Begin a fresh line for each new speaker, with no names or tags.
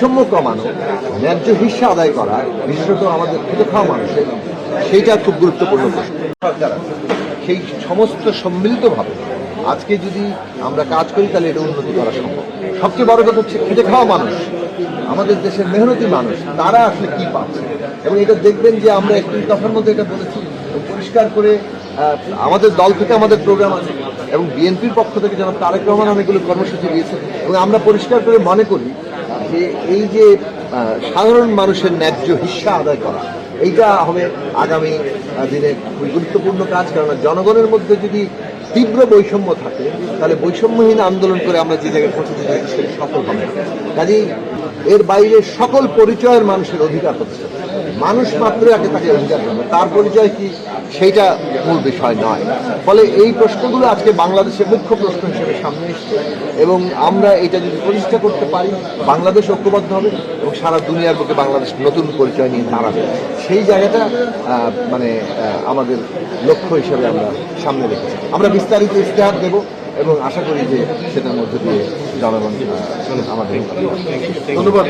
বৈষম্য কমানো, ন্যায্য হিস্যা আদায় করা, বিশেষত আমাদের খেটে খাওয়া মানুষের, সেইটা খুব গুরুত্বপূর্ণ প্রশ্ন। সরকার সেই সমস্ত সম্মিলিতভাবে আজকে যদি আমরা কাজ করি তাহলে এটা উন্নতি করা সম্ভব। সবচেয়ে বড় কথা হচ্ছে খেটে খাওয়া মানুষ, আমাদের দেশের মেহনতি মানুষ, তারা আসলে কি পাচ্ছে। এবং এটা দেখবেন যে আমরা একটু দফার মধ্যে এটা বলেছি পরিষ্কার করে, আমাদের দল থেকে আমাদের প্রোগ্রাম আছে এবং বিএনপির পক্ষ থেকে যেন তারেক রহমান অনেকগুলো কর্মসূচি দিয়েছে এবং আমরা পরিষ্কার করে মনে করি যে এই যে সাধারণ মানুষের ন্যায্য হিস্যা আদায় করা, এইটা হবে আগামী দিনে খুবই গুরুত্বপূর্ণ কাজ। কারণ জনগণের মধ্যে যদি তীব্র বৈষম্য থাকে তাহলে বৈষম্যহীন আন্দোলন করে আমরা যে জায়গায় পৌঁছতে চাই সেটা সফল হবে। কাজেই এর বাইরে সকল পরিচয়ের মানুষের অধিকার হচ্ছে, মানুষ মাত্র আগে তাকে অধিকার পাবে, তার পরিচয় কি সেইটা মূল বিষয় নয়। ফলে এই প্রশ্নগুলো আজকে বাংলাদেশের মুখ্য প্রশ্ন হিসেবে সামনে এসছে এবং আমরা এটা যদি প্রতিষ্ঠা করতে পারি বাংলাদেশ ঐক্যবদ্ধ হবে এবং সারা দুনিয়ার বুকে বাংলাদেশ নতুন পরিচয় নিয়ে দাঁড়াবে। সেই জায়গাটা আমাদের লক্ষ্য হিসেবে আমরা সামনে রেখেছি। আমরা বিস্তারিত ইশতেহার দেব এবং আশা করি যে সেটার মধ্যে দিয়ে জনগণ আমাদের ধন্যবাদ।